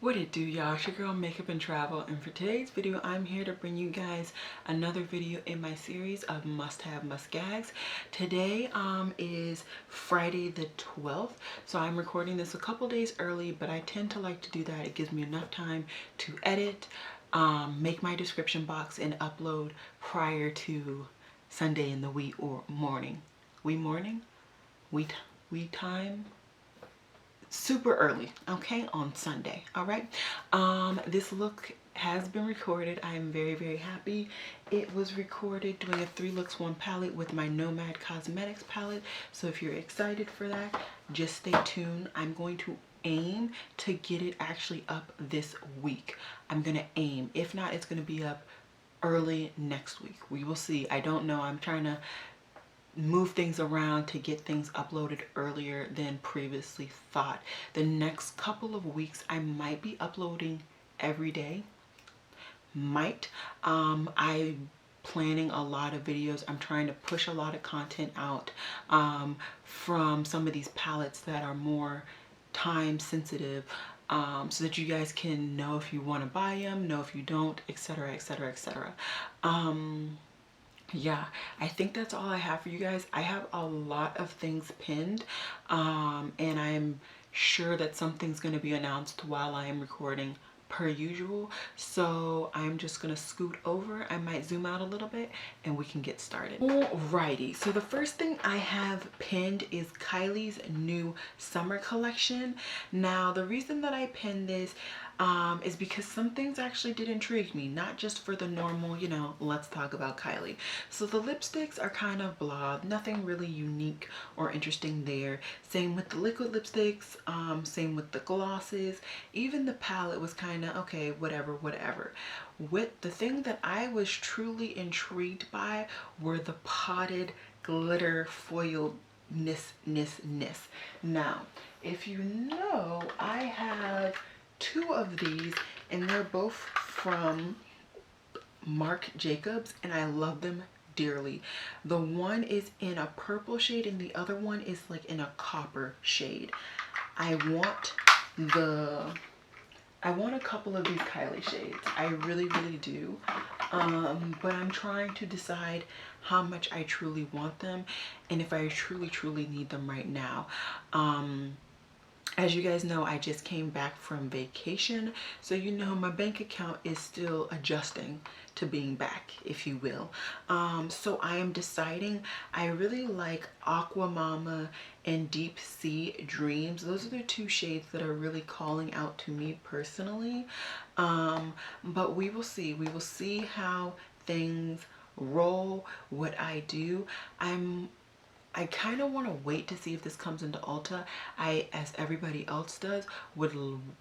What it do, y'all? It's your girl Makeup and Travel, and for today's video I'm here to bring you guys another video in my series of must gags. Today is Friday the 12th, so I'm recording this a couple days early, but I tend to like to do that. It gives me enough time to edit, make my description box, and upload prior to Sunday in the wee or morning. We time super early, okay, on Sunday. All right, this look has been recorded. I am very happy. It was recorded doing a 3 looks 1 palette with my Nomad Cosmetics palette, so if you're excited for that, just stay tuned. I'm going to aim to get it actually up this week. I'm gonna aim. If not, it's gonna be up early next week. We will see. I don't know. I'm trying to move things around to get things uploaded earlier than previously thought. The next couple of weeks I might be uploading every day. I'm planning a lot of videos. I'm trying to push a lot of content out from some of these palettes that are more time sensitive, so that you guys can know if you want to buy them, know if you don't, etc, etc. Yeah, I think that's all I have for you guys. I have a lot of things pinned, and I'm sure that something's going to be announced while I am recording per usual, so I'm just gonna scoot over. I might zoom out a little bit and we can get started. Alrighty, so the first thing I have pinned is Kylie's new summer collection. Now the reason that I pinned this is because some things actually did intrigue me, not just for the normal, you know, let's talk about Kylie. So the lipsticks are kind of blah, nothing really unique or interesting there. Same with the liquid lipsticks, same with the glosses. Even the palette was kind of okay, whatever. With the thing that I was truly intrigued by were the potted glitter foil ness. Now, if you know, I have 2 of these and they're both from Marc Jacobs and I love them dearly. The one is in a purple shade and the other one is like in a copper shade. I want a couple of these Kylie shades. I really do. But I'm trying to decide how much I truly want them and if I truly need them right now. As you guys know, I just came back from vacation, so you know my bank account is still adjusting to being back, if you will. So I am deciding. I really like Aqua Mama and Deep Sea Dreams. Those are the 2 shades that are really calling out to me personally. But we will see. We will see how things roll, what I do. I kind of want to wait to see if this comes into Ulta. I, as everybody else does, would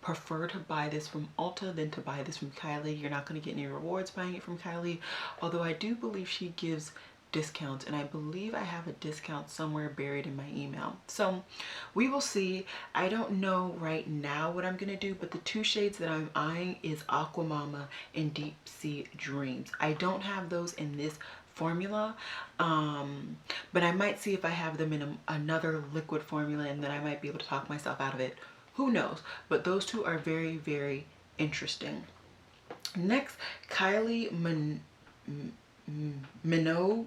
prefer to buy this from Ulta than to buy this from Kylie. You're not going to get any rewards buying it from Kylie, although I do believe she gives discounts, and I believe I have a discount somewhere buried in my email. So we will see. I don't know right now what I'm going to do, but the 2 shades that I'm eyeing is Aqua Mama and Deep Sea Dreams. I don't have those in this formula, but I might see if I have them in another liquid formula, and then I might be able to talk myself out of it. Who knows? But those 2 are very interesting. Next, Kylie Minogue,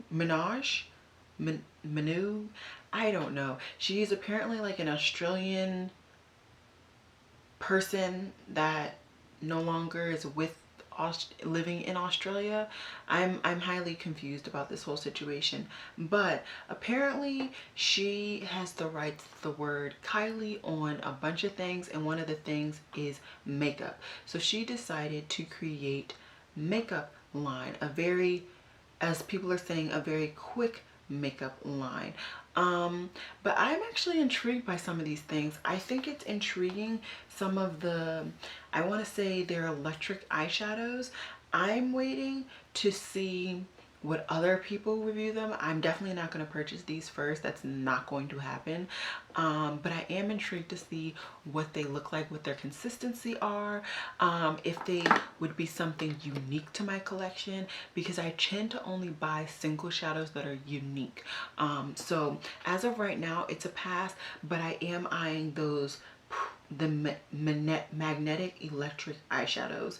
I don't know. She's apparently like an Australian person that no longer is living in Australia. I'm highly confused about this whole situation, but apparently she has the rights to the word Kylie on a bunch of things, and one of the things is makeup. So she decided to create makeup line, a very, as people are saying, a very quick makeup line. But I'm actually intrigued by some of these things. I think it's intriguing. Some of the, I want to say they're electric eyeshadows. I'm waiting to see what other people review them. I'm definitely not going to purchase these first. That's not going to happen. But I am intrigued to see what they look like, what their consistency are, if they would be something unique to my collection, because I tend to only buy single shadows that are unique. So as of right now, it's a pass, but I am eyeing those magnetic electric eyeshadows.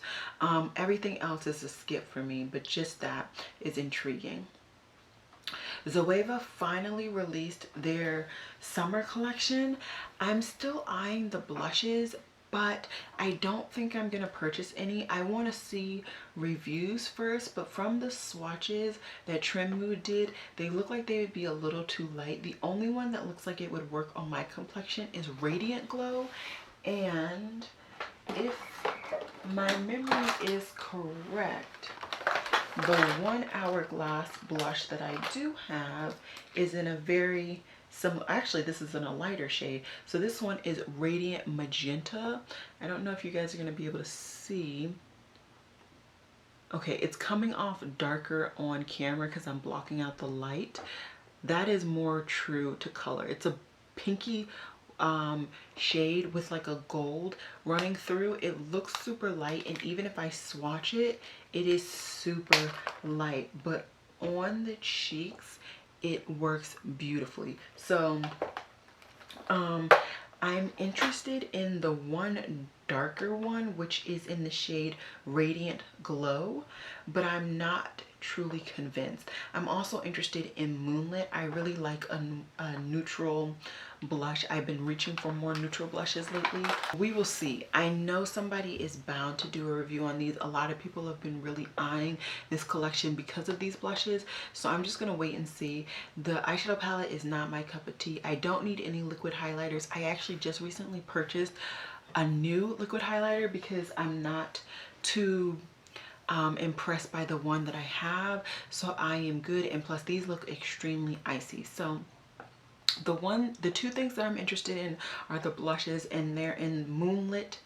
Everything else is a skip for me, but just that is intriguing. Zoeva finally released their summer collection. I'm still eyeing the blushes, but I don't think I'm gonna purchase any. I want to see reviews first, but from the swatches that Trim Mood did, they look like they would be a little too light. The only one that looks like it would work on my complexion is Radiant Glow, and if my memory is correct, the 1 Hourglass blush that I do have is in a very similar, actually this is in a lighter shade. So this one is Radiant Magenta. I don't know if you guys are going to be able to see. Okay, it's coming off darker on camera because I'm blocking out the light. That is more true to color. It's a pinky shade with like a gold running through. It looks super light, and even if I swatch it, it is super light, but on the cheeks it works beautifully. So I'm interested in the one darker one, which is in the shade Radiant Glow, but I'm not truly convinced. I'm also interested in Moonlit. I really like a neutral blush. I've been reaching for more neutral blushes lately. We will see. I know somebody is bound to do a review on these. A lot of people have been really eyeing this collection because of these blushes, so I'm just gonna wait and see. The eyeshadow palette is not my cup of tea. I don't need any liquid highlighters. I actually just recently purchased a new liquid highlighter because I'm not too impressed by the one that I have, so I am good. And plus these look extremely icy. So the two things that I'm interested in are the blushes, and they're in Moonlit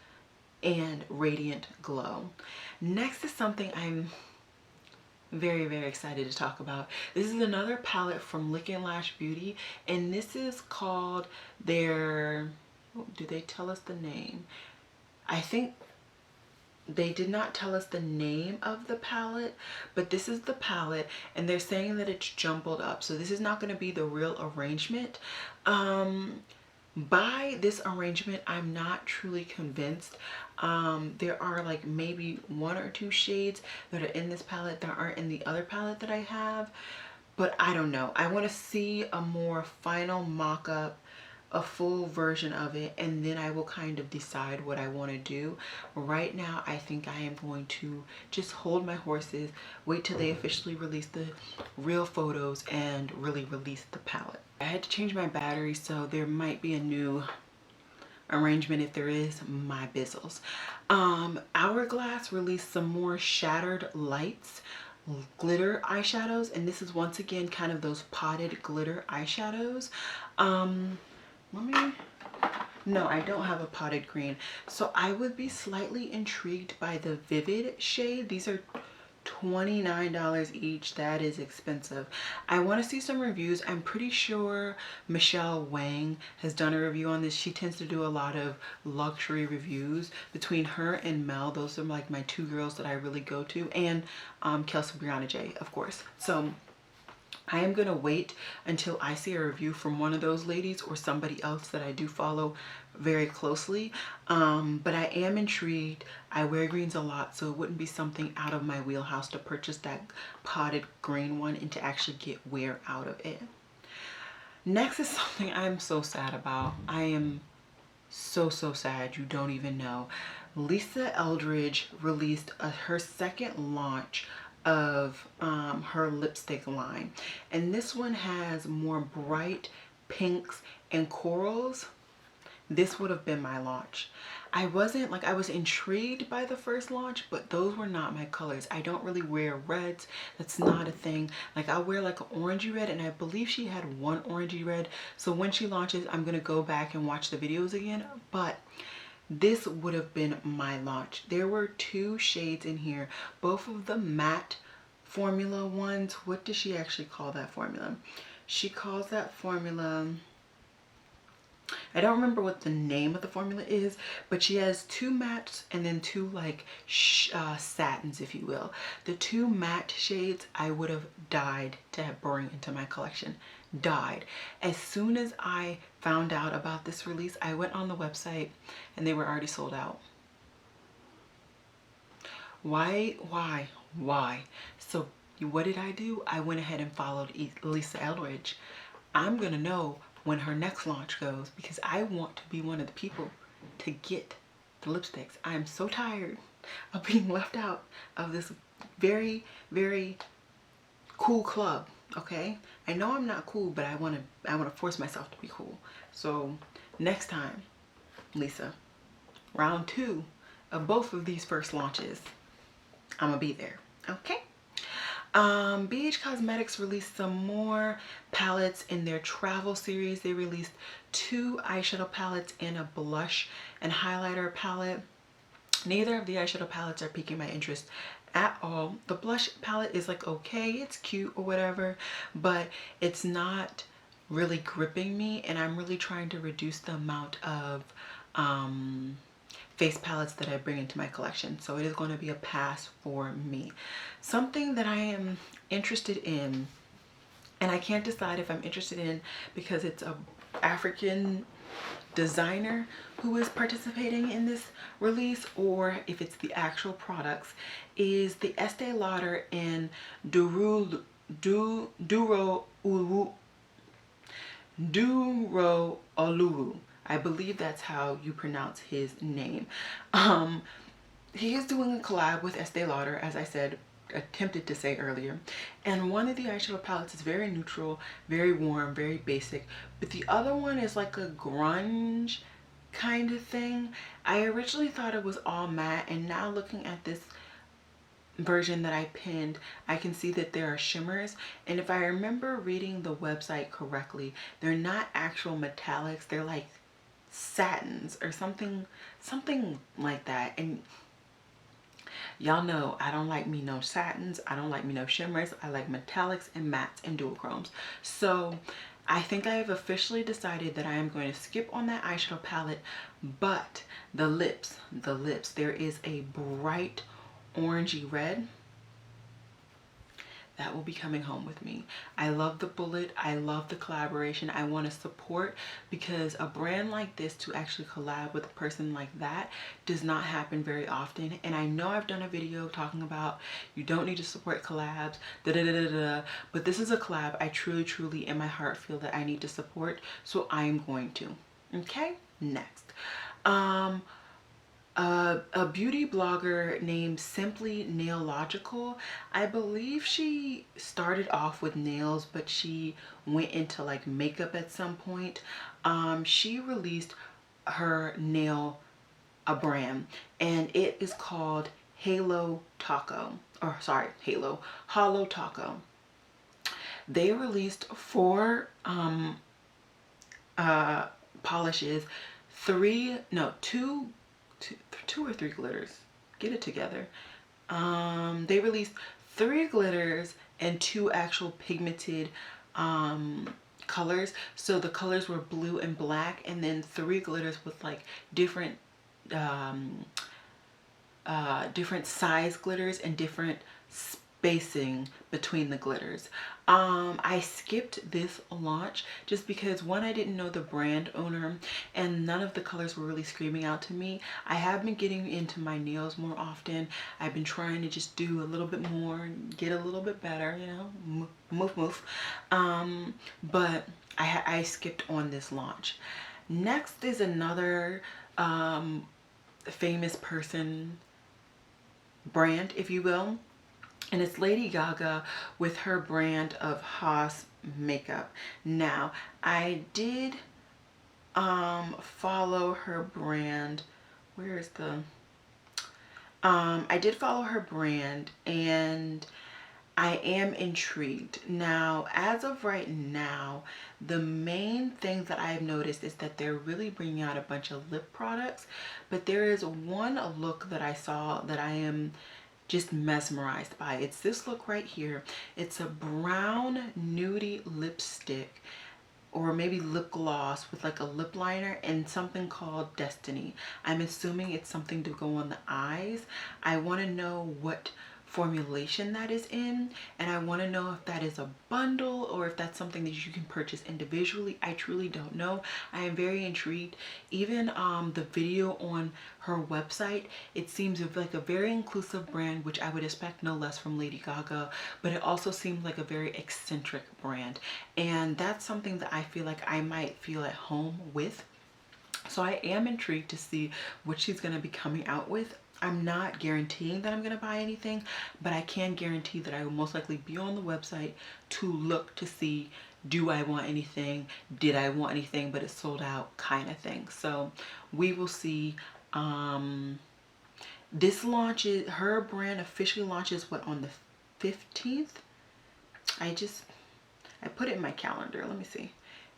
and Radiant Glow. Next is something I'm very, very excited to talk about. This is another palette from Lick and Lash Beauty, and this is called their, oh, do they tell us the name? I think they did not tell us the name of the palette, but this is the palette, and they're saying that it's jumbled up. So this is not going to be the real arrangement. By this arrangement, I'm not truly convinced. There are like maybe 1 or 2 shades that are in this palette that aren't in the other palette that I have, but I don't know. I want to see a more final mock-up, a full version of it, and then I will kind of decide what I want to do. Right now I think I am going to just hold my horses, wait till they officially release the real photos and really release the palette. I had to change my battery, so there might be a new arrangement. If there is, my bizzles. Hourglass released some more Shattered Lights glitter eyeshadows, and this is once again kind of those potted glitter eyeshadows. No, I don't have a potted green. So I would be slightly intrigued by the Vivid shade. These are $29 each. That is expensive. I want to see some reviews. I'm pretty sure Michelle Wang has done a review on this. She tends to do a lot of luxury reviews. Between her and Mel, those are like my 2 girls that I really go to, and Kelsey Brianna J, of course. So I am going to wait until I see a review from one of those ladies or somebody else that I do follow very closely. But I am intrigued. I wear greens a lot, so it wouldn't be something out of my wheelhouse to purchase that potted green one and to actually get wear out of it. Next is something I'm so sad about. I am so sad, you don't even know. Lisa Eldridge released her second launch of her lipstick line, and this one has more bright pinks and corals. This would have been my launch. I was intrigued by the first launch, but those were not my colors. I don't really wear reds. That's not a thing. Like, I wear like an orangey red, and I believe she had one orangey red. So when she launches, I'm gonna go back and watch the videos again, but this would have been my launch. There were 2 shades in here, both of the matte formula ones. What does she actually call that formula? She calls that formula, I don't remember what the name of the formula is, but she has 2 mattes and then 2 like satins, if you will. The 2 matte shades I would have died to have bring into my collection. died. As soon as I found out about this release, I went on the website and they were already sold out. Why? So what did I do? I went ahead and followed Lisa Eldridge. I'm gonna know when her next launch goes because I want to be one of the people to get the lipsticks. I am so tired of being left out of this very, very cool club. Okay, I know I'm not cool, but I want to force myself to be cool. So next time, Lisa, round 2 of both of these first launches, I'm gonna be there. Okay. BH Cosmetics released some more palettes in their travel series. They released 2 eyeshadow palettes and a blush and highlighter palette. Neither of the eyeshadow palettes are piquing my interest at all. The blush palette is like, okay, it's cute or whatever, but it's not really gripping me, and I'm really trying to reduce the amount of face palettes that I bring into my collection. So it is going to be a pass for me. Something that I am interested in, and I can't decide if I'm interested in because it's a African designer who is participating in this release or if it's the actual products, is the Estee Lauder in Duro Oluwu. I believe that's how you pronounce his name. He is doing a collab with Estee Lauder, as I said, attempted to say earlier, and one of the eyeshadow palettes is very neutral, very warm, very basic, but the other one is like a grunge kind of thing. I originally thought it was all matte, and now looking at this version that I pinned, I can see that there are shimmers, and if I remember reading the website correctly, they're not actual metallics, they're like satins or something like that. And y'all know I don't like me no satins, I don't like me no shimmers. I like metallics and mattes and duochromes. So I think I have officially decided that I am going to skip on that eyeshadow palette, but the lips, there is a bright orangey red that will be coming home with me. I love the bullet. I love the collaboration. I want to support, because a brand like this to actually collab with a person like that does not happen very often. And I know I've done a video talking about you don't need to support collabs, but this is a collab I truly in my heart feel that I need to support, so I am going to. Okay, next. A beauty blogger named Simply Nailogical. I believe she started off with nails, but she went into like makeup at some point. She released her nail brand, and it is called Halo Taco, or sorry, Hollow Taco. They released 4 polishes, 2 or 3 glitters. Get it together. They released 3 glitters and 2 actual pigmented colors. So the colors were blue and black, and then 3 glitters with like different different size glitters and different spacing between the glitters. I skipped this launch just because, one, I didn't know the brand owner, and none of the colors were really screaming out to me. I have been getting into my nails more often. I've been trying to just do a little bit more, get a little bit better, you know, move. But I skipped on this launch. Next is another famous person brand, if you will, and it's Lady Gaga with her brand of Haas makeup. Now, I did follow her brand. Where is the I did follow her brand, and I am intrigued. Now, as of right now, the main thing that I've noticed is that they're really bringing out a bunch of lip products, but there is one look that I saw that I am just mesmerized by. It's this look right here. It's a brown nudie lipstick, or maybe lip gloss with like a lip liner and something called Destiny. I'm assuming it's something to go on the eyes. I want to know what formulation that is in, and I want to know if that is a bundle or if that's something that you can purchase individually. I truly don't know. I am very intrigued. Even the video on her website, it seems like a very inclusive brand, which I would expect no less from Lady Gaga, but it also seems like a very eccentric brand, and that's something that I feel like I might feel at home with. So I am intrigued to see what she's going to be coming out with. I'm not guaranteeing that I'm going to buy anything, but I can guarantee that I will most likely be on the website to look to see, do I want anything? Did I want anything, but it's sold out kind of thing. So we will see. This launches, her brand officially launches what, on the 15th? I put it in my calendar. Let me see.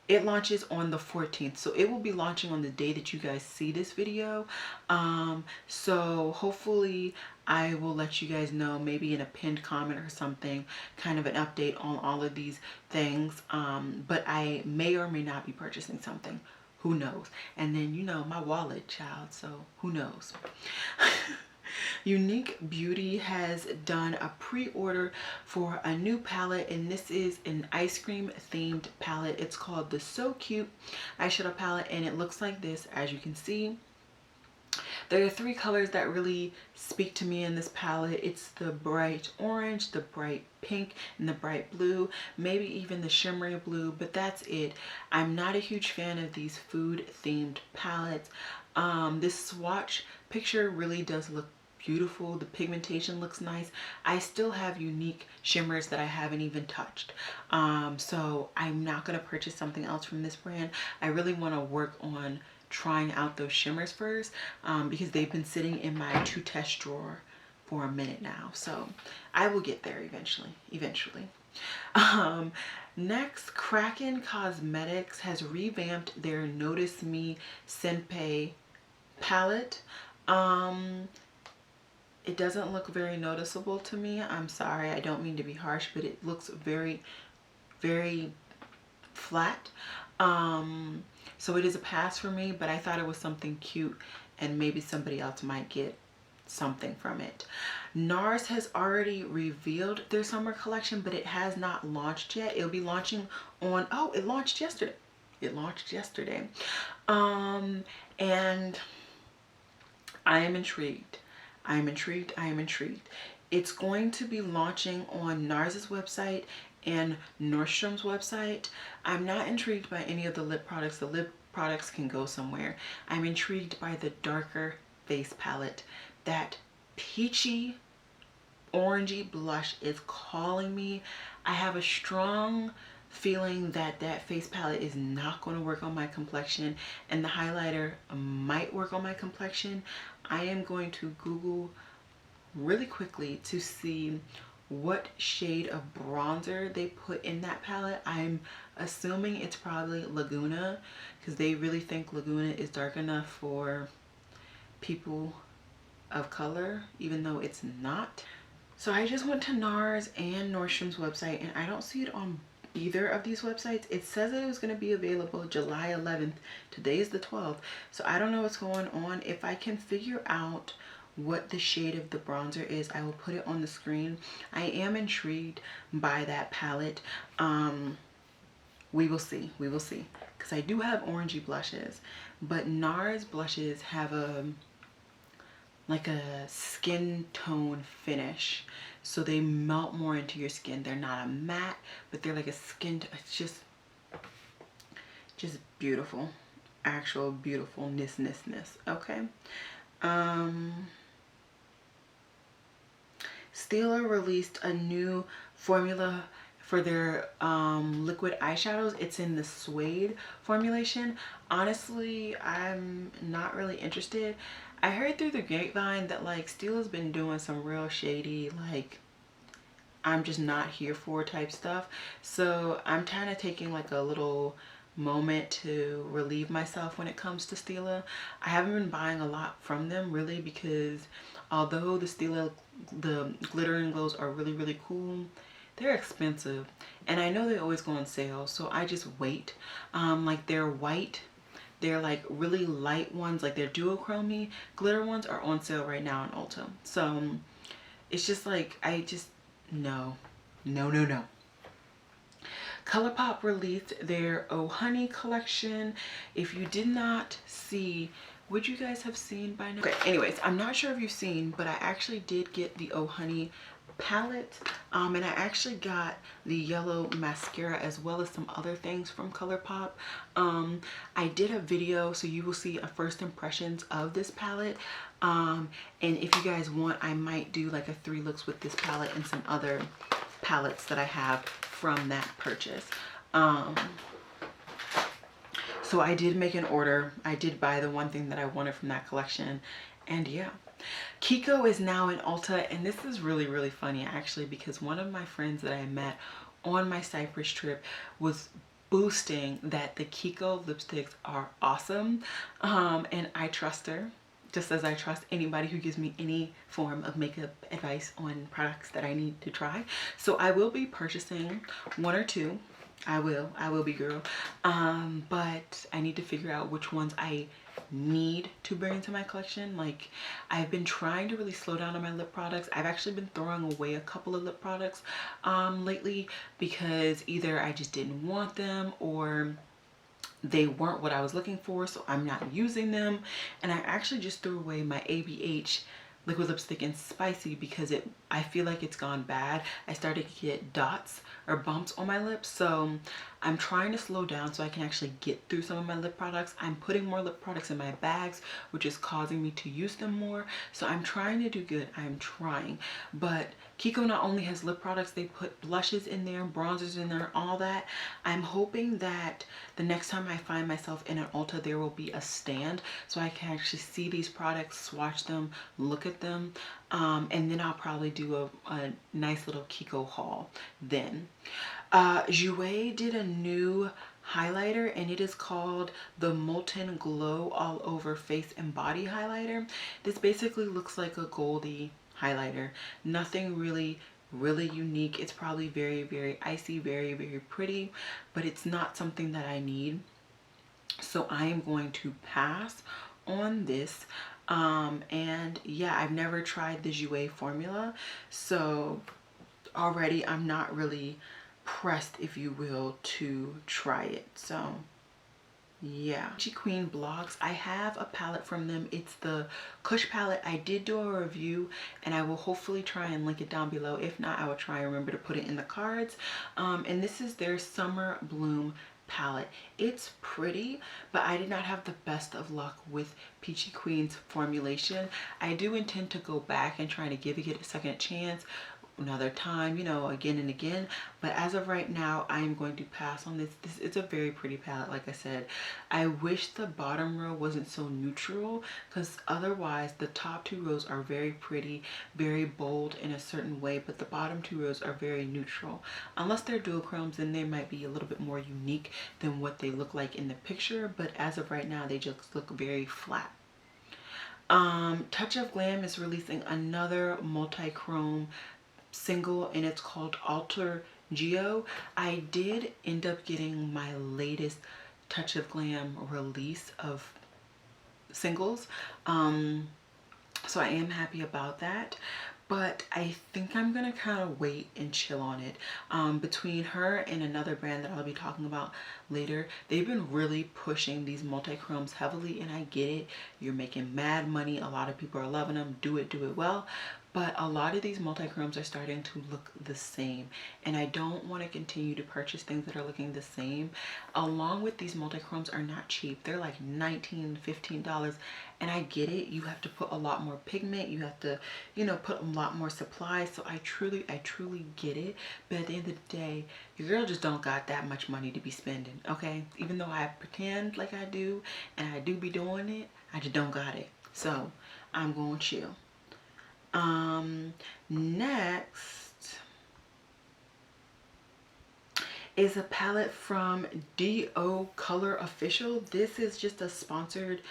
It launches on the 14th, so it will be launching on the day that you guys see this video. So hopefully I will let you guys know, maybe in a pinned comment or something, kind of an update on all of these things. But I may or may not be purchasing something. Who knows? And then, you know, my wallet, child, so who knows? Unique Beauty has done a pre-order for a new palette, and this is an ice cream themed palette. It's called the So Cute eyeshadow palette, and it looks like this. As you can see, there are three colors that really speak to me in this palette. It's the bright orange, the bright pink, and the bright blue, maybe even the shimmery blue, but that's it. I'm not a huge fan of these food themed palettes. This swatch picture really does look beautiful. The pigmentation looks nice. I still have unique shimmers that I haven't even touched. So I'm not going to purchase something else from this brand. I really want to work on trying out those shimmers first, because they've been sitting in my to test drawer for a minute now. So I will get there eventually. Next, Kraken Cosmetics has revamped their Notice Me Senpai palette. It doesn't look very noticeable to me. I'm sorry, I don't mean to be harsh, but it looks very, very flat. So it is a pass for me, but I thought it was something cute and maybe somebody else might get something from it. NARS has already revealed their summer collection, but it has not launched yet. It'll be launching on, oh, it launched yesterday. And I am intrigued. It's going to be launching on NARS's website and Nordstrom's website. I'm not intrigued by any of the lip products. The lip products can go somewhere. I'm intrigued by the darker face palette. That peachy orangey blush is calling me. I have a strong feeling that that face palette is not going to work on my complexion, and the highlighter might work on my complexion. I am going to Google really quickly to see what shade of bronzer they put in that palette. I'm assuming it's probably Laguna, because they really think Laguna is dark enough for people of color, even though it's not. So I just went to NARS and Nordstrom's website, and I don't see it on either of these websites. It says that it was going to be available July 11th. Today is the 12th, so I don't know what's going on. If I can figure out what the shade of the bronzer is, I will put it on the screen. I am intrigued by that palette. We will see, because I do have orangey blushes, but NARS blushes have a like a skin tone finish, so they melt more into your skin. They're not a matte, but they're like a skin, it's just beautiful, actual beautifulness. Okay. Stila released a new formula for their liquid eyeshadows. It's in the suede formulation. Honestly, I'm not really interested. I heard through the grapevine that like Stila's been doing some real shady, like I'm just not here for type stuff. So I'm kind of taking like a little moment to relieve myself when it comes to Stila. I haven't been buying a lot from them really, because although the Stila, the glitter and glows are really cool, they're expensive, and I know they always go on sale, so I just wait. Like they're white, they're like really light ones, like their duochrome glitter ones are on sale right now in Ulta. So It's just like, no, no, no, no. ColourPop released their Oh Honey collection. If you did not see, would you guys have seen by now? Okay, anyways, I'm not sure if you've seen, but I actually did get the Oh Honey palette, and I actually got the yellow mascara as well as some other things from ColourPop. I did a video, so you will see a first impressions of this palette, and if you guys want, I might do like a 3 looks with this palette and some other palettes that I have from that purchase. So I did make an order. I did buy the one thing that I wanted from that collection, and yeah. Kiko is now in Ulta, and this is really, really funny actually, because one of my friends that I met on my Cyprus trip was boosting that the Kiko lipsticks are awesome, and I trust her just as I trust anybody who gives me any form of makeup advice on products that I need to try. So I will be purchasing 1 or 2. I will be, girl. But I need to figure out which ones I need to bring into my collection. Like, I've been trying to really slow down on my lip products. I've actually been throwing away a couple of lip products lately, because either I just didn't want them or they weren't what I was looking for, so I'm not using them. And I actually just threw away my ABH liquid lipstick in Spicy because I feel like it's gone bad. I started to get dots or bumps on my lips, so I'm trying to slow down so I can actually get through some of my lip products. I'm putting more lip products in my bags, which is causing me to use them more. So I'm trying to do good. I'm trying. But Kiko not only has lip products, they put blushes in there, bronzers in there, all that. I'm hoping that the next time I find myself in an Ulta, there will be a stand so I can actually see these products, swatch them, look at them, and then I'll probably do a nice little Kiko haul then. Jouer did a new highlighter, and it is called the Molten Glow All Over Face and Body Highlighter. This basically looks like a goldy highlighter. Nothing really unique. It's probably very, very icy, very, very pretty, but it's not something that I need. So I am going to pass on this. And yeah, I've never tried the Jouer formula, so already I'm not really pressed, if you will, to try it. So yeah. Peachy Queen Blogs, I have a palette from them. It's the Kush palette. I did do a review, and I will hopefully try and link it down below. If not, I will try and remember to put it in the cards. And this is their Summer Bloom palette. It's pretty, but I did not have the best of luck with Peachy Queen's formulation. I do intend to go back and try to give it a second chance another time, you know, again and again, but as of right now, I am going to pass on this. It's a very pretty palette. Like I said, I wish the bottom row wasn't so neutral, because otherwise the top 2 rows are very pretty, very bold in a certain way, but the bottom 2 rows are very neutral. Unless they're duochromes, then they might be a little bit more unique than what they look like in the picture, but as of right now, they just look very flat. Touch of Glam is releasing another multi-chrome single, and it's called Alter Geo. I did end up getting my latest Touch of Glam release of singles, so I am happy about that. But I think I'm gonna kind of wait and chill on it. Between her and another brand that I'll be talking about later, they've been really pushing these multi-chromes heavily, and I get it. You're making mad money. A lot of people are loving them. Do it well. But a lot of these multi-chromes are starting to look the same, and I don't want to continue to purchase things that are looking the same. Along with these multi-chromes are not cheap. They're like $19, $15, and I get it. You have to put a lot more pigment. You have to, you know, put a lot more supplies. So I truly get it. But at the end of the day, your girl just don't got that much money to be spending, okay? Even though I pretend like I do, and I do be doing it, I just don't got it. So I'm going to chill. Next is a palette from Do Color Official. This is just a sponsored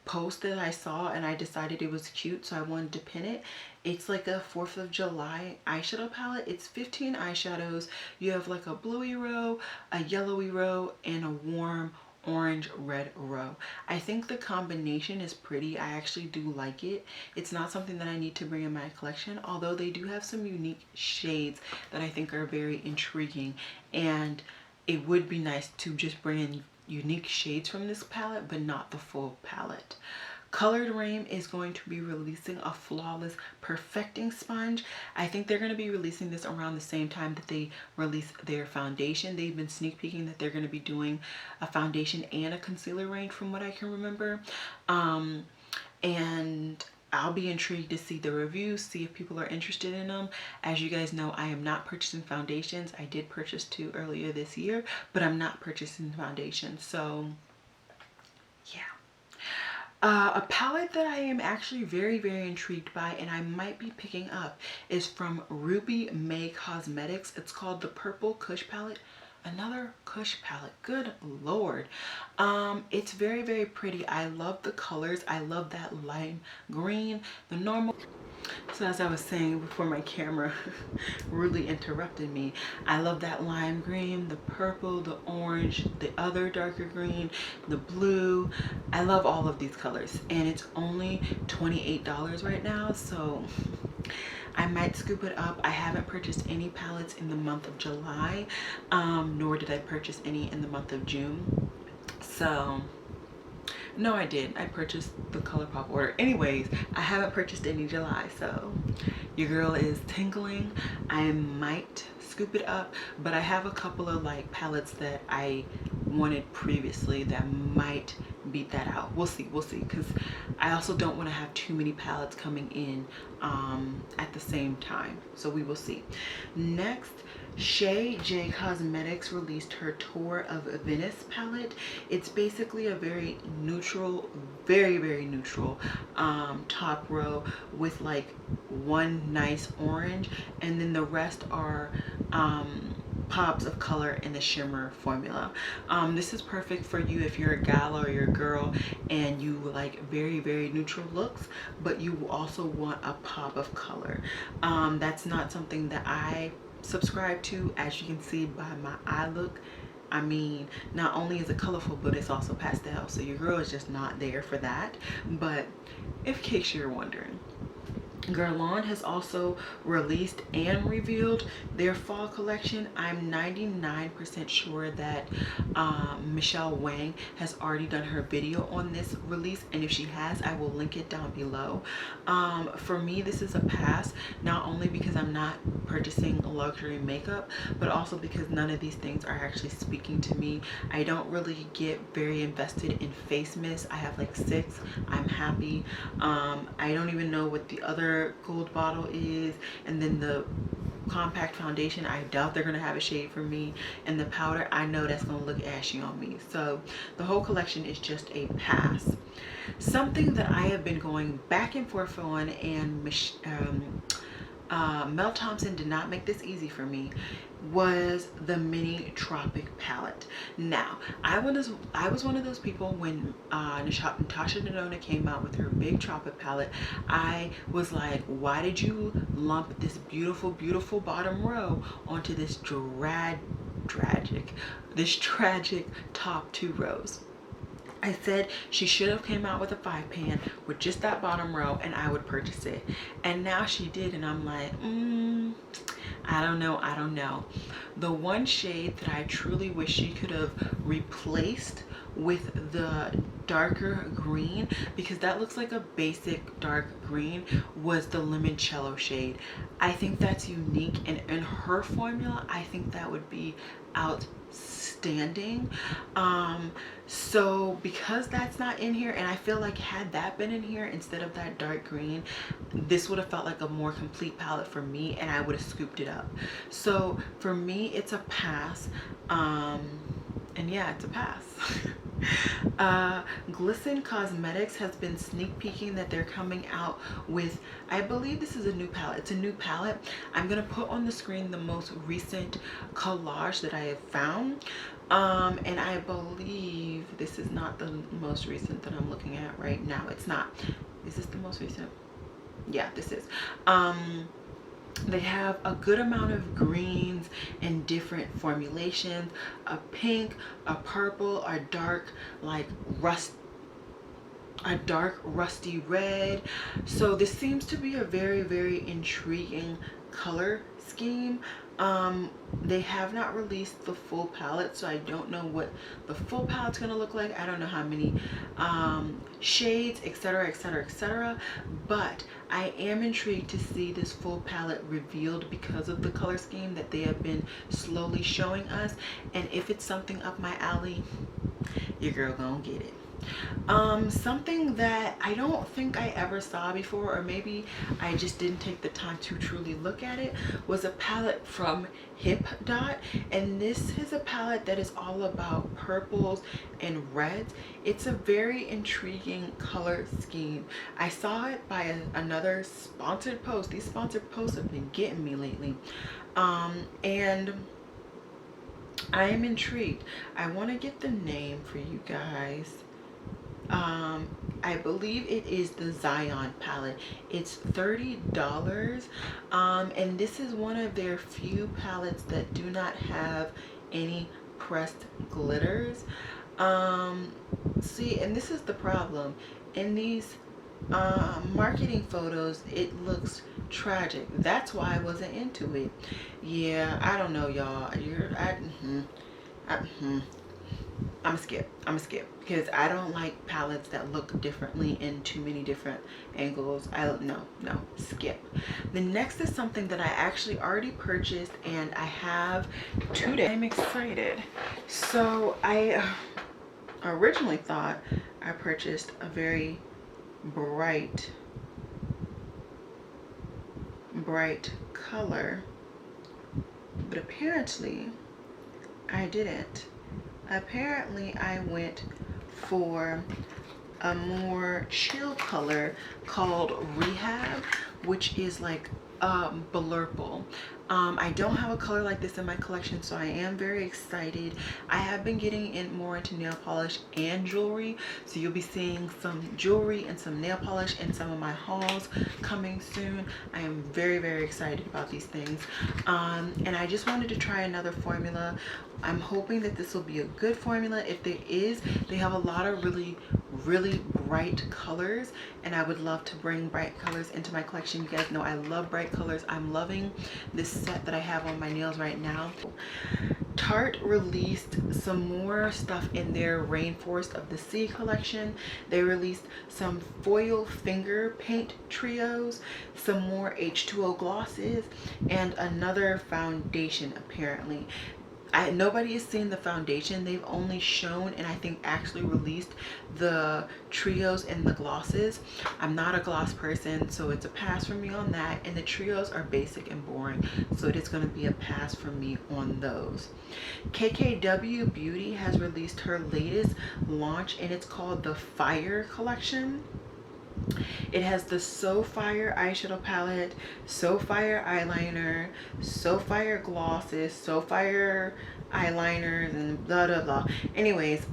post that I saw, and I decided it was cute, so I wanted to pin it. It's like a 4th of July eyeshadow palette. It's 15 eyeshadows. You have like a bluey row, a yellowy row, and a warm Orange Red Row. I think the combination is pretty. I actually do like it. It's not something that I need to bring in my collection, although they do have some unique shades that I think are very intriguing, and it would be nice to just bring in unique shades from this palette, but not the full palette. Colored Rain is going to be releasing a Flawless Perfecting Sponge. I think they're going to be releasing this around the same time that they release their foundation. They've been sneak peeking that they're going to be doing a foundation and a concealer range from what I can remember. And I'll be intrigued to see the reviews, see if people are interested in them. As you guys know, I am not purchasing foundations. I did purchase 2 earlier this year, but I'm not purchasing foundations. So yeah. A palette that I am actually very, very intrigued by and I might be picking up is from Ruby May Cosmetics. It's called the Purple Kush palette. Another Kush palette, good lord. It's very, very pretty. I love the colors. I love that lime green, the normal. So as I was saying before my camera rudely interrupted me, I love that lime green, the purple, the orange, the other darker green, the blue. I love all of these colors, and it's only $28 right now, so I might scoop it up. I haven't purchased any palettes in the month of July, nor did I purchase any in the month of June. So no, I did. I purchased the ColourPop order. Anyways, I haven't purchased any July, so your girl is tingling. I might scoop it up, but I have a couple of like palettes that I wanted previously that might beat that out. We'll see, because I also don't want to have too many palettes coming in at the same time, so we will see. Next, Shay J Cosmetics released her Tour of Venice palette. It's basically a very neutral, very, very neutral top row with like one nice orange, and then the rest are pops of in the shimmer formula. This is perfect for you if you're a gal or you're a girl and you like very, very neutral looks, but you also want a pop of color. That's not something that I subscribe to, as you can see by my eye look. I mean, not only is it colorful, but it's also pastel, so your girl is just not there for that. But in case you're wondering, Guerlain has also released and revealed their fall collection. I'm 99% sure that Michelle Wang has already done her video on this release, and if she has, I will link it down below. For me, this is a pass, not only because I'm not purchasing luxury makeup, but also because none of these things are actually speaking to me. I don't really get very invested in face mist. I have like 6. I'm happy. I don't even know what the other gold bottle is, and then the compact foundation, I doubt they're gonna have a shade for me, and the powder, I know that's gonna look ashy on me. So the whole collection is just a pass. Something that I have been going back and forth on, and Mel Thompson did not make this easy for me, was the Mini Tropic palette. Now, I was one of those people when Natasha Denona came out with her big Tropic palette. I was like, why did you lump this beautiful, beautiful bottom row onto this tragic top 2 rows? I said she should have came out with a 5-pan with just that bottom row and I would purchase it. And now she did, and I'm like, I don't know. The one shade that I truly wish she could have replaced with the darker green, because that looks like a basic dark green, was the Limoncello shade. I think that's unique, and in her formula, I think that would be outstanding. So because that's not in here, and I feel like had that been in here instead of that dark green, this would have felt like a more complete palette for me, and I would have scooped it up. So for me, it's a pass. And yeah, it's a pass. Glisten Cosmetics has been sneak peeking that they're coming out with, I believe this is a new palette. It's a new palette. I'm gonna put on the screen the most recent collage that I have found. And I believe this is not the most recent that I'm looking at right now. It's not. Is this the most recent? Yeah, this is. They have a good amount of greens and different formulations, a pink, a purple, a dark like a dark rusty red. So this seems to be a very intriguing color scheme. They have not released the full palette, so I don't know what the full palette's gonna look like. I don't know how many shades, etc, etc, etc, but I am intrigued to see this full palette revealed because of the color scheme that they have been slowly showing us. And if it's something up my alley, your girl gonna get it. Something that I don't think I ever saw before, or maybe I just didn't take the time to truly look at it, was a palette from Hip Dot. And this is a palette that is all about purples and reds. It's a very intriguing color scheme. I saw it by another sponsored post. These sponsored posts have been getting me lately. And I am intrigued. I want to get the name for you guys. I believe it is the Zion palette. It's $30, and this is one of their few palettes that do not have any pressed glitters. See, and this is the problem in these marketing photos. It looks tragic. That's why I wasn't into it. Yeah, I don't know, y'all. I'm a skip because I don't like palettes that look differently in too many different angles. No, skip. The next is something that I actually already purchased, and I have today. I'm excited. So I originally thought I purchased a very bright color, but apparently I didn't. Apparently I went for a more chill color called Rehab, which is like blurple. I don't have a color like this in my collection, so I am very excited. I have been getting more into nail polish and jewelry, so you'll be seeing some jewelry and some nail polish in some of my hauls coming soon. I am very excited about these things, and I just wanted to try another formula. I'm hoping that this will be a good formula. If there is, they have a lot of really bright colors, and I would love to bring bright colors into my collection. You guys know I love bright colors. I'm loving this set that I have on my nails right now. Tarte released some more stuff in their Rainforest of the Sea collection. They released some foil finger paint trios, some more H2O glosses, and another foundation apparently. Nobody has seen the foundation. They've only shown and I think actually released the trios and the glosses. I'm not a gloss person, so it's a pass for me on that. And the trios are basic and boring, so it is going to be a pass for me on those. KKW Beauty has released her latest launch, and it's called the Fire collection. It has the So Fire eyeshadow palette, So Fire eyeliner, So Fire glosses, So Fire eyeliners, and blah blah blah. Anyways,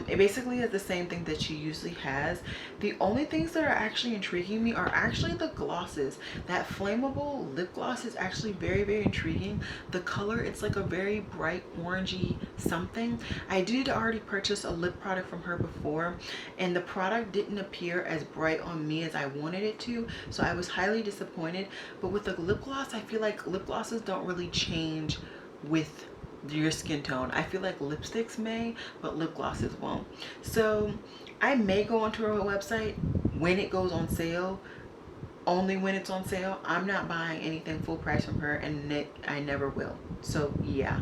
it basically is the same thing that she usually has. The only things that are actually intriguing me are actually the glosses. That flammable lip gloss is actually very intriguing. The color, it's like a very bright orangey something. I did already purchase a lip product from her before, and the product didn't appear as bright on me as I wanted it to, so I was highly disappointed. But with the lip gloss, I feel like lip glosses don't really change with your skin tone. I feel like lipsticks may, but lip glosses won't. So I may go onto her website when it goes on sale, only when it's on sale. I'm not buying anything full price from her, and I never will. So yeah.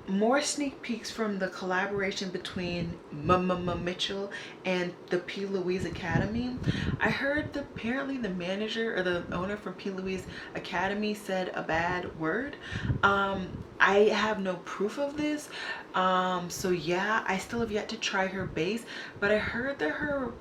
More sneak peeks from the collaboration between Mitchell and the P. Louise Academy. I heard apparently the manager or the owner from P. Louise Academy said a bad word. I have no proof of this. So yeah, I still have yet to try her base, but I heard that her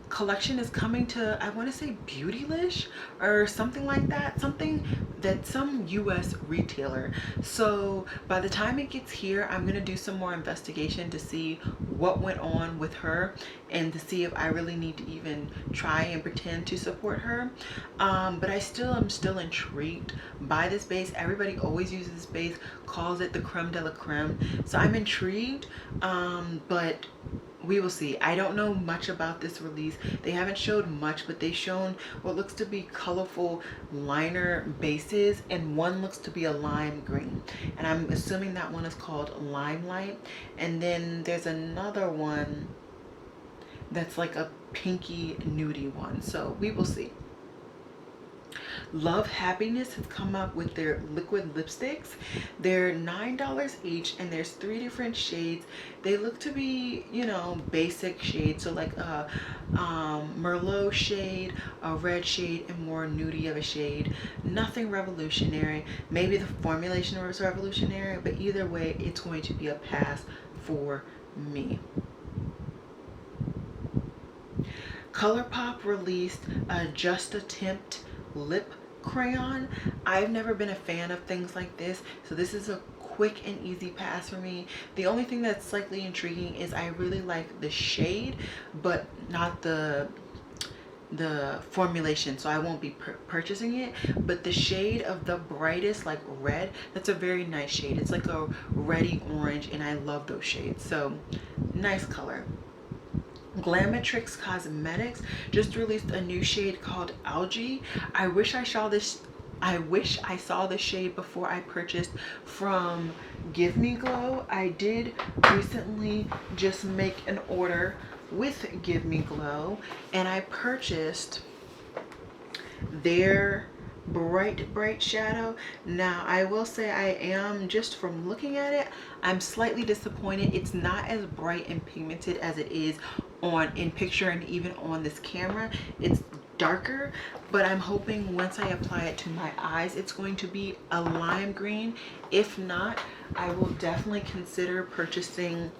collection is coming to, I want to say, Beautylish or something like that, something that's some US retailer. So by the time it gets here, I'm gonna do some more investigation to see what went on with her and to see if I really need to even try and pretend to support her. But I still am still intrigued by this base. Everybody always uses this base, calls it the creme de la creme. So I'm intrigued, but we will see. I don't know much about this release. They haven't showed much, but they've shown what looks to be colorful liner bases, and one looks to be a lime green. And I'm assuming that one is called Limelight. And then there's another one that's like a pinky nudie one. So we will see. Love Happiness has come up with their liquid lipsticks. They're $9 each, and there's 3 different shades. They look to be, you know, basic shades, so like a Merlot shade, a red shade, and more nudie of a shade. Nothing revolutionary. Maybe the formulation was revolutionary, but either way, it's going to be a pass for me. ColourPop released a Just a Tempt lip crayon. I've never been a fan of things like this, so this is a quick and easy pass for me. The only thing that's slightly intriguing is I really like the shade, but not the formulation, so I won't be purchasing it. But the shade of the brightest, like red, that's a very nice shade. It's like a reddy orange, and I love those shades, so nice color. Glamotrix Cosmetics just released a new shade called Algae. I wish I saw this shade before I purchased from Give Me Glow. I did recently just make an order with Give Me Glow, and I purchased their bright shadow. Now I will say I am, just from looking at it, I'm slightly disappointed. It's not as bright and pigmented as it is in picture, and even on this camera it's darker, but I'm hoping once I apply it to my eyes it's going to be a lime green. If not, I will definitely consider purchasing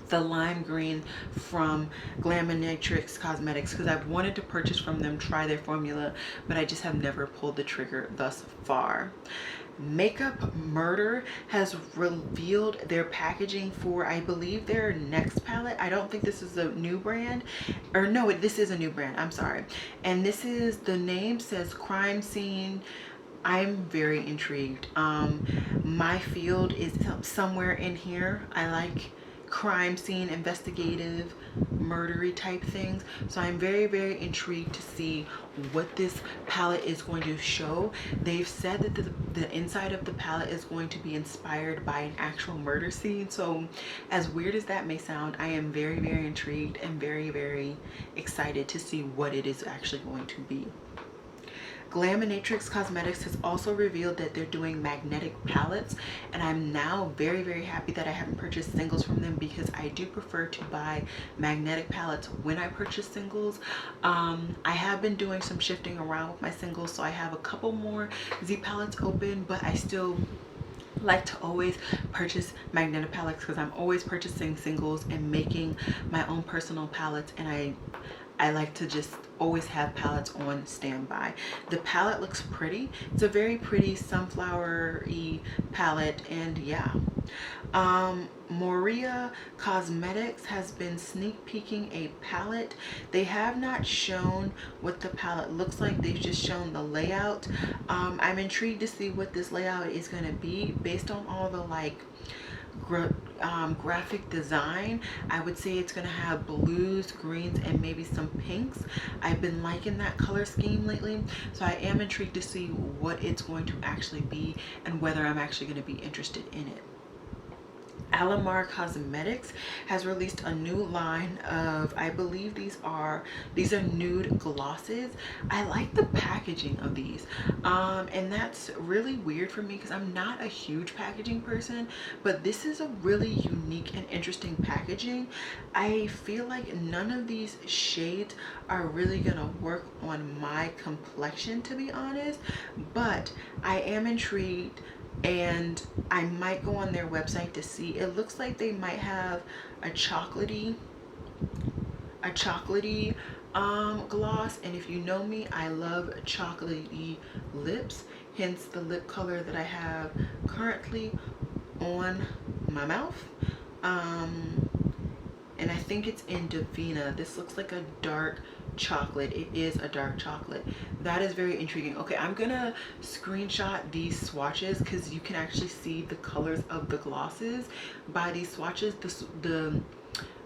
the lime green from Glamotrix Cosmetics, because I've wanted to purchase from them, try their formula, but I just have never pulled the trigger thus far. Makeup Murder has revealed their packaging for, I believe, their next palette. I don't think this is a new brand, or no, this is a new brand, I'm sorry. And this is, the name says Crime Scene. I'm very intrigued. My field is somewhere in here. I like crime scene, investigative, murdery type things, so I'm very intrigued to see what this palette is going to show. They've said that the inside of the palette is going to be inspired by an actual murder scene, so as weird as that may sound, I am very intrigued and very excited to see what it is actually going to be. Glamotrix Cosmetics has also revealed that they're doing magnetic palettes, and I'm now very happy that I haven't purchased singles from them, because I do prefer to buy magnetic palettes when I purchase singles. I have been doing some shifting around with my singles, so I have a couple more Z palettes open, but I still like to always purchase magnetic palettes because I'm always purchasing singles and making my own personal palettes, and I like to just always have palettes on standby. The palette looks pretty. It's a very pretty sunflower-y palette, and yeah. Moria Cosmetics has been sneak peeking a palette. They have not shown what the palette looks like. They've just shown the layout. I'm intrigued to see what this layout is going to be based on all the like graphic design. I would say it's gonna have blues, greens, and maybe some pinks. I've been liking that color scheme lately, so I am intrigued to see what it's going to actually be and whether I'm actually going to be interested in it. Alamar Cosmetics has released a new line of, I believe these are nude glosses. I like the packaging of these, and that's really weird for me because I'm not a huge packaging person, but this is a really unique and interesting packaging. I feel like none of these shades are really gonna work on my complexion, to be honest, but I am intrigued and I might go on their website to see. It looks like they might have a chocolatey gloss, and if you know me, I love chocolatey lips. hence the lip color that I have currently on my mouth. And I think it's in Davina. This looks like a dark chocolate. It is a dark chocolate. That is very intriguing. Okay, I'm gonna screenshot these swatches because you can actually see the colors of the glosses by these swatches.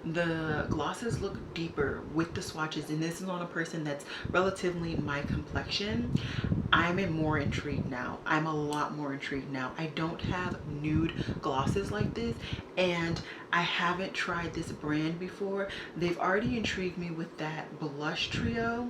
The glosses look deeper with the swatches, and this is on a person that's relatively my complexion. I'm more intrigued now. I'm a lot more intrigued now. I don't have nude glosses like this, and I haven't tried this brand before. They've already intrigued me with that blush trio.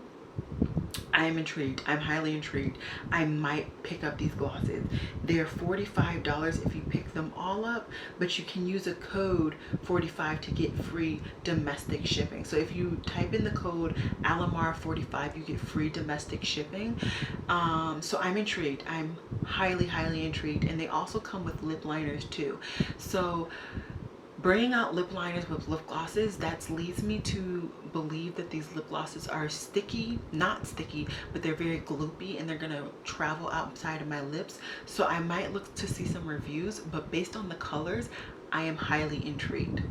I am intrigued. I'm highly intrigued. I might pick up these glosses. They're $45 if you pick them all up, but you can use a code 45 to get free domestic shipping. So if you type in the code Alamar45, you get free domestic shipping. So I'm intrigued. I'm highly, highly intrigued. And they also come with lip liners too. So bringing out lip liners with lip glosses, that leads me to believe that these lip glosses are sticky, not sticky, but they're very gloopy and they're gonna travel outside of my lips. So I might look to see some reviews, but based on the colors, I am highly intrigued.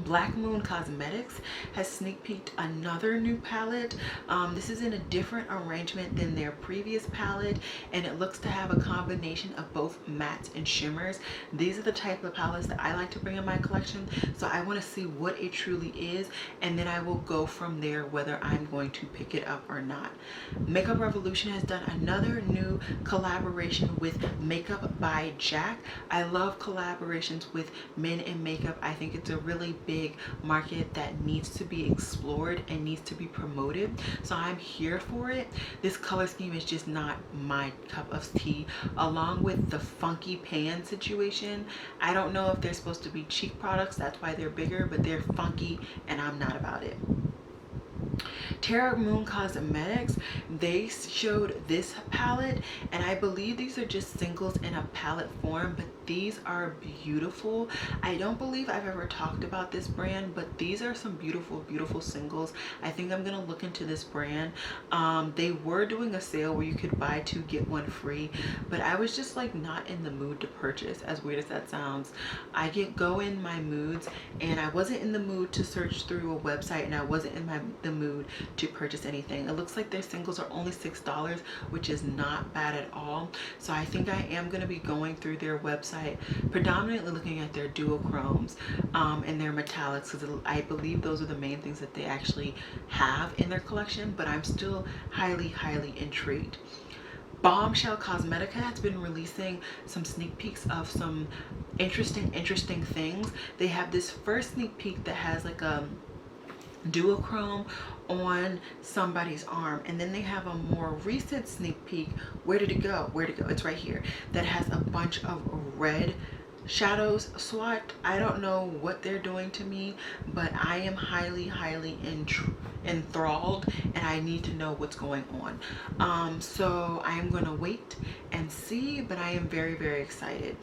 Black Moon Cosmetics has sneak peeked another new palette. This is in a different arrangement than their previous palette, and it looks to have a combination of both mattes and shimmers. These are the type of palettes that I like to bring in my collection, so I want to see what it truly is, and then I will go from there whether I'm going to pick it up or not. Makeup Revolution has done another new collaboration with Makeup by Jack. I love collaborations with men in makeup. I think it's a really big market that needs to be explored and needs to be promoted, so I'm here for it. This color scheme is just not my cup of tea, along with the funky pan situation. I don't know if they're supposed to be cheap products, that's why they're bigger, but they're funky and I'm not about it. Terra Moon Cosmetics, they showed this palette, and I believe these are just singles in a palette form, but these are beautiful. I don't believe I've ever talked about this brand, but these are some beautiful, beautiful singles. I think I'm gonna look into this brand. They were doing a sale where you could buy 2 get 1 free, but I was just like not in the mood to purchase, as weird as that sounds. I go in my moods, and I wasn't in the mood to search through a website, and I wasn't in the mood to purchase anything. It looks like their singles are only $6, which is not bad at all. So I think I am going to be going through their website, predominantly looking at their duochromes and their metallics, because I believe those are the main things that they actually have in their collection, but I'm still highly, highly intrigued. Bombshell Cosmetica has been releasing some sneak peeks of some interesting things. They have this first sneak peek that has like a duochrome on somebody's arm, and then they have a more recent sneak peek. Where did it go? It's right here, that has a bunch of red shadows swatched. I don't know what they're doing to me, but I am highly, highly enthralled, and I need to know what's going on. So I am going to wait and see, but I am very, very excited.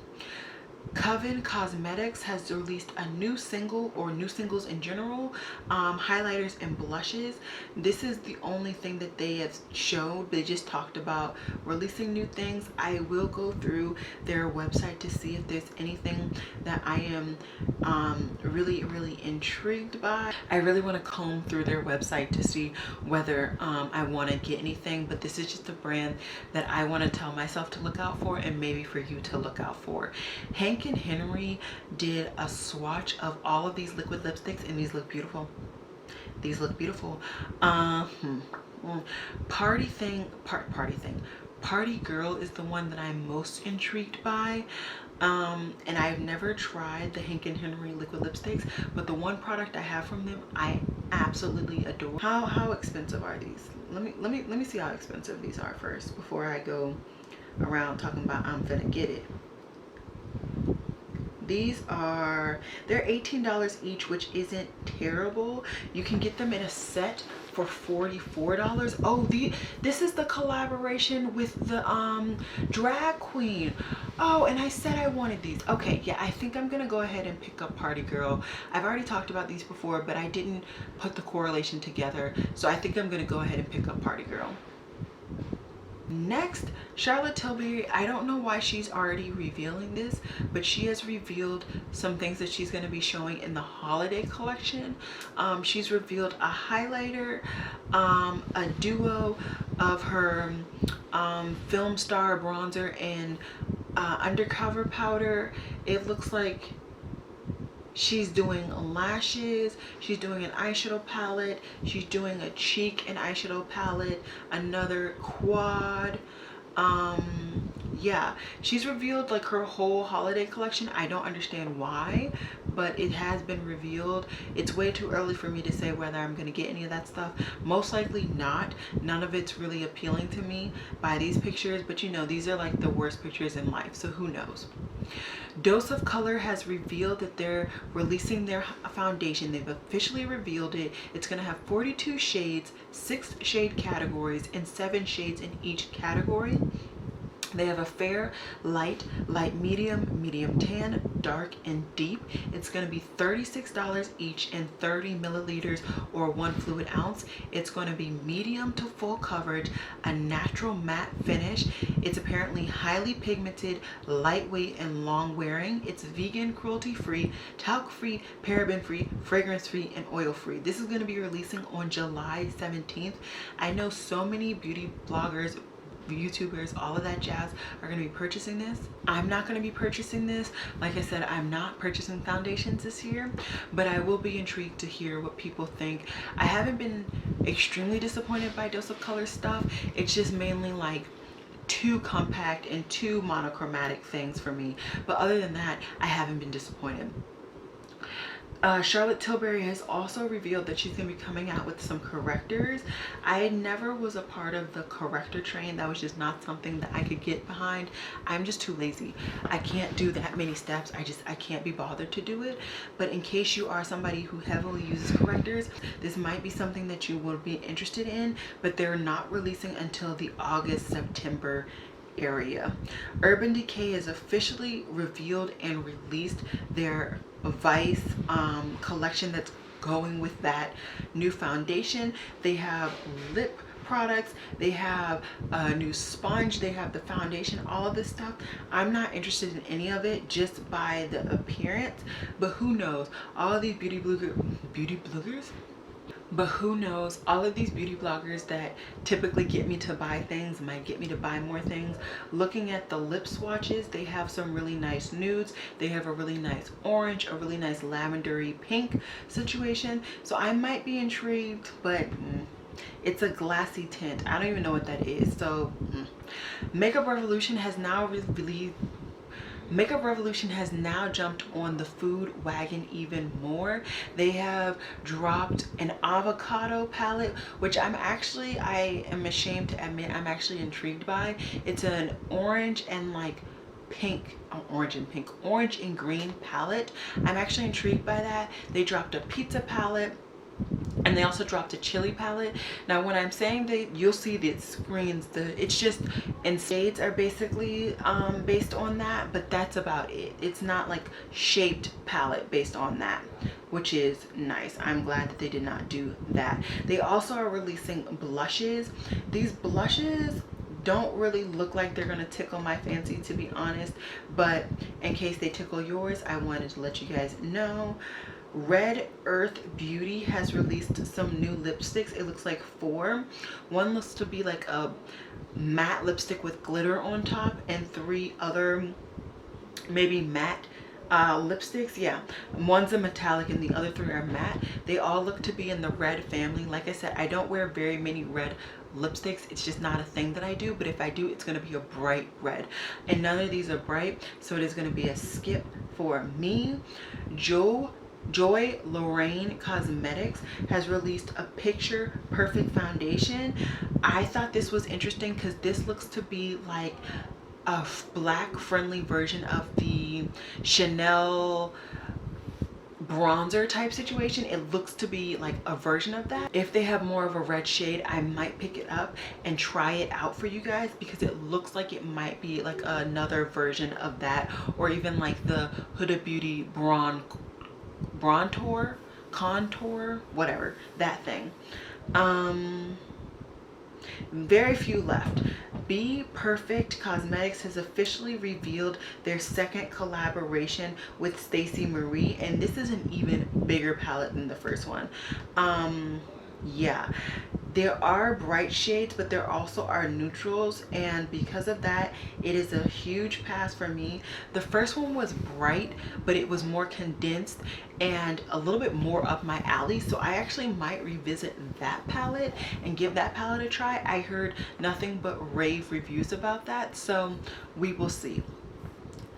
Coven Cosmetics has released a new single, or new singles in general, highlighters and blushes. This is the only thing that they have showed. They just talked about releasing new things. I will go through their website to see if there's anything that I am really, really intrigued by. I really want to comb through their website to see whether I want to get anything, but this is just a brand that I want to tell myself to look out for, and maybe for you to look out for. Hank and Henry did a swatch of all of these liquid lipsticks, and these look beautiful. These look beautiful. Party Girl is the one that I'm most intrigued by. And I've never tried the Hank and Henry liquid lipsticks, but the one product I have from them I absolutely adore. How expensive are these? Let me see how expensive these are first before I go around talking about I'm gonna get it. These are, they're $18 each, which isn't terrible. You can get them in a set for $44. Oh, this is the collaboration with the drag queen. Oh, and I said I wanted these. Okay, yeah, I think I'm gonna go ahead and pick up Party Girl. I've already talked about these before, but I didn't put the correlation together, so I think I'm gonna go ahead and pick up Party Girl. Next, Charlotte Tilbury, I don't know why she's already revealing this, but she has revealed some things that she's going to be showing in the holiday collection. She's revealed a highlighter, a duo of her film star bronzer and undercover powder. It looks like she's doing lashes, she's doing an eyeshadow palette, she's doing a cheek and eyeshadow palette, another quad. Yeah, she's revealed like her whole holiday collection. I don't understand why, but it has been revealed. It's way too early for me to say whether I'm going to get any of that stuff. Most likely not. None of it's really appealing to me by these pictures, but you know, these are like the worst pictures in life, so who knows. Dose of Color has revealed that they're releasing their foundation. They've officially revealed it. It's going to have 42 shades, 6 shade categories, and 7 shades in each category. They have a fair, light, light medium, medium tan, dark, and deep. It's going to be $36 each and 30 milliliters or 1 fluid ounce. It's going to be medium to full coverage, a natural matte finish. It's apparently highly pigmented, lightweight, and long wearing. It's vegan, cruelty-free, talc-free, paraben-free, fragrance-free, and oil-free. This is going to be releasing on July 17th. I know so many beauty bloggers, YouTubers, all of that jazz are going to be purchasing this. I'm not going to be purchasing this. Like I said, I'm not purchasing foundations this year, but I will be intrigued to hear what people think. I haven't been extremely disappointed by Dose of Color stuff. It's just mainly like too compact and too monochromatic things for me, but other than that, I haven't been disappointed. Charlotte Tilbury has also revealed that she's going to be coming out with some correctors. I never was a part of the corrector train. That was just not something that I could get behind. I'm just too lazy. I can't do that many steps. I can't be bothered to do it. But in case you are somebody who heavily uses correctors, this might be something that you will be interested in, but they're not releasing until the August-September area. Urban Decay has officially revealed and released their Vice collection that's going with that new foundation. They have lip products, they have a new sponge, they have the foundation, all of this stuff. I'm not interested in any of it just by the appearance, but who knows, all of these beauty bloggers, but who knows, all of these beauty bloggers that typically get me to buy things might get me to buy more things. Looking at the lip swatches, they have some really nice nudes. They have a really nice orange, a really nice lavendery pink situation. So I might be intrigued, but it's a glassy tint. I don't even know what that is. So Makeup Revolution has now released Makeup Revolution has now jumped on the food wagon even more. They have dropped an avocado palette, which I am ashamed to admit I'm actually intrigued by. It's an orange and like pink, orange and green palette. I'm actually intrigued by that. They dropped a pizza palette, and they also dropped a chili palette. Now when I'm saying that, you'll see the screens, it's just, and shades are basically based on that, but that's about it. It's not like shaped palette based on that, which is nice. I'm glad that they did not do that. They also are releasing blushes. These blushes don't really look like they're gonna tickle my fancy, to be honest, but in case they tickle yours, I wanted to let you guys know. Red Earth Beauty has released some new lipsticks. It looks like 4. One looks to be like a matte lipstick with glitter on top, and 3 other maybe matte lipsticks. Yeah, one's a metallic and the other 3 are matte. They all look to be in the red family. Like I said, I don't wear very many red lipsticks. It's just not a thing that I do, but if I do, it's going to be a bright red, and none of these are bright, so it is going to be a skip for me. Joy Lorraine Cosmetics has released a picture perfect foundation. I thought this was interesting because this looks to be like a black friendly version of the Chanel bronzer type situation. It looks to be like a version of that. If they have more of a red shade, I might pick it up and try it out for you guys, because it looks like it might be like another version of that, or even like the Huda Beauty contour, whatever, that thing. Very few left. Be Perfect Cosmetics has officially revealed their second collaboration with Stacey Marie, and this is an even bigger palette than the first one. Yeah, there are bright shades, but there also are neutrals, and because of that, it is a huge pass for me. The first one was bright, but it was more condensed and a little bit more up my alley, so I actually might revisit that palette and give that palette a try. I heard nothing but rave reviews about that, so we will see.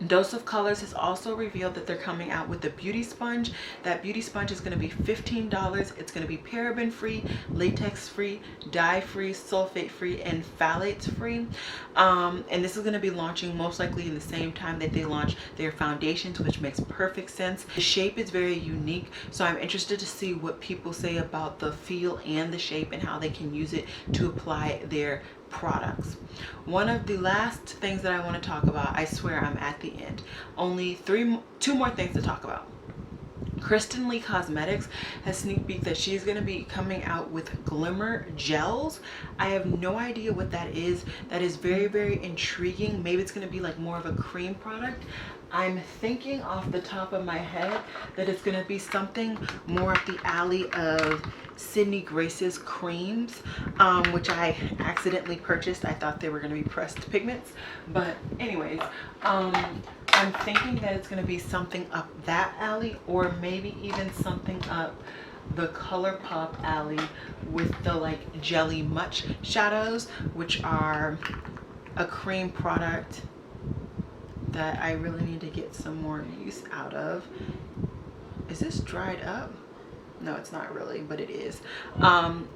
Dose of Colors has also revealed that they're coming out with a beauty sponge. That beauty sponge is going to be $15. It's going to be paraben free, latex free, dye free, sulfate free, and phthalates free. And this is going to be launching most likely in the same time that they launch their foundations, which makes perfect sense. The shape is very unique, so I'm interested to see what people say about the feel and the shape and how they can use it to apply their products. One of the last things that I want to talk about, I swear I'm at the end, only two more things to talk about. Kristen Lee Cosmetics has sneak peeked that she's going to be coming out with glimmer gels. I have no idea what that is. That is very, very intriguing. Maybe it's going to be like more of a cream product. I'm thinking off the top of my head that it's going to be something more up the alley of Sydney Grace's creams, which I accidentally purchased. I thought they were going to be pressed pigments, but anyways, I'm thinking that it's going to be something up that alley, or maybe even something up the ColourPop alley with the like Jelly Much shadows, which are a cream product that I really need to get some more use out of. Is this dried up? No, it's not really, but it is.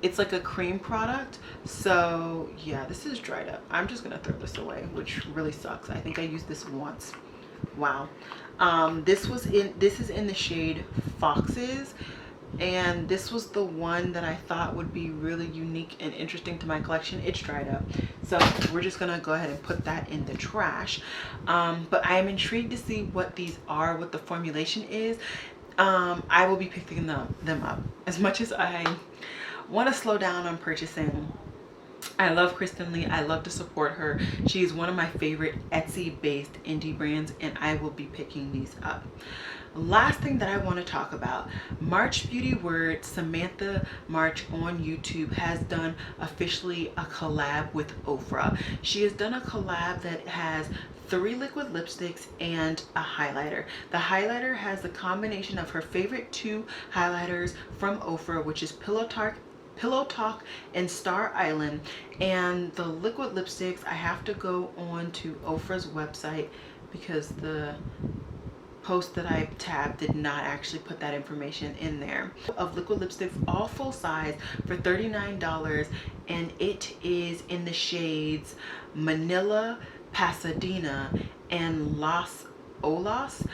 It's like a cream product, so yeah, this is dried up. I'm just gonna throw this away, which really sucks. I think I used this once. Wow. This is in the shade Foxes, and this was the one that I thought would be really unique and interesting to my collection. It's dried up, so we're just gonna go ahead and put that in the trash. But I am intrigued to see what these are, what the formulation is. I will be picking them up. As much as I want to slow down on purchasing, I love Kristen Lee. I love to support her. She is one of my favorite Etsy-based indie brands, and I will be picking these up. Last thing that I want to talk about, March Beauty Word, Samantha March on YouTube has done officially a collab with Ofra. She has done a collab that has 3 liquid lipsticks and a highlighter. The highlighter has the combination of her favorite 2 highlighters from Ofra, which is Pillow Talk and Star Island. And the liquid lipsticks, I have to go on to Ofra's website because the post that I tabbed did not actually put that information in there. Of liquid lipsticks, all full size, for $39, and it is in the shades Manila, Pasadena, and Las Olas.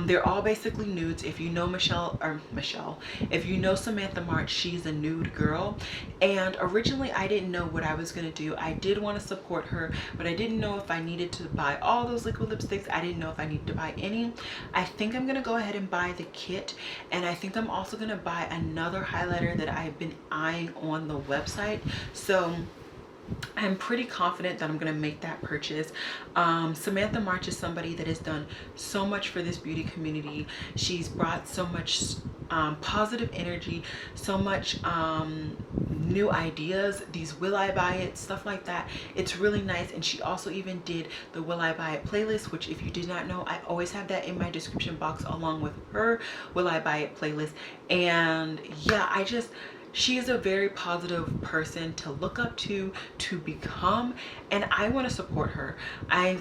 They're all basically nudes. If you know if you know Samantha March, she's a nude girl, and originally I didn't know what I was gonna do. I did want to support her, but I didn't know if I needed to buy all those liquid lipsticks. I didn't know if I needed to buy any. I think I'm gonna go ahead and buy the kit, and I think I'm also gonna buy another highlighter that I've been eyeing on the website, so I'm pretty confident that I'm going to make that purchase. Samantha March is somebody that has done so much for this beauty community. She's brought so much positive energy, so much new ideas, these Will I Buy It, stuff like that. It's really nice. And she also even did the Will I Buy It playlist, which if you did not know, I always have that in my description box along with her Will I Buy It playlist. And yeah, she is a very positive person to look up to become, and I want to support her.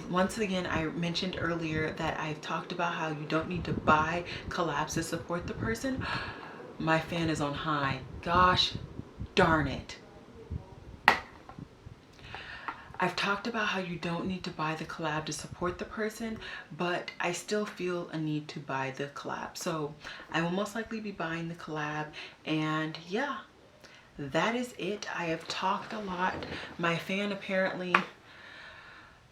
Once again, I mentioned earlier that I've talked about how you don't need to buy collabs to support the person. My fan is on high. Gosh darn it. I've talked about how you don't need to buy the collab to support the person, but I still feel a need to buy the collab. So I will most likely be buying the collab, and yeah, that is it. I have talked a lot. My fan apparently,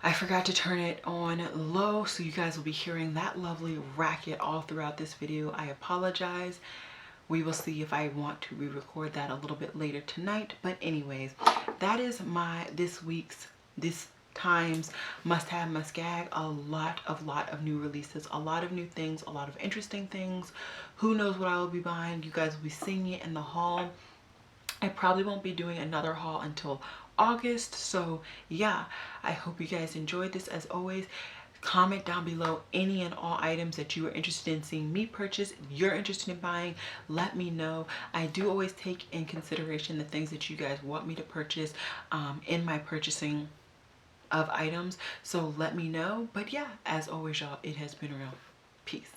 I forgot to turn it on low, so you guys will be hearing that lovely racket all throughout this video. I apologize. We will see if I want to re-record that a little bit later tonight. But anyways, that is this times must have, must gag. A lot of new releases, a lot of new things, a lot of interesting things. Who knows what I will be buying? You guys will be seeing it in the haul. I probably won't be doing another haul until August. So yeah, I hope you guys enjoyed this. As always, comment down below any and all items that you are interested in seeing me purchase. If you're interested in buying, let me know. I do always take in consideration the things that you guys want me to purchase in my purchasing of items. So let me know. But yeah, as always, y'all, it has been real. Peace.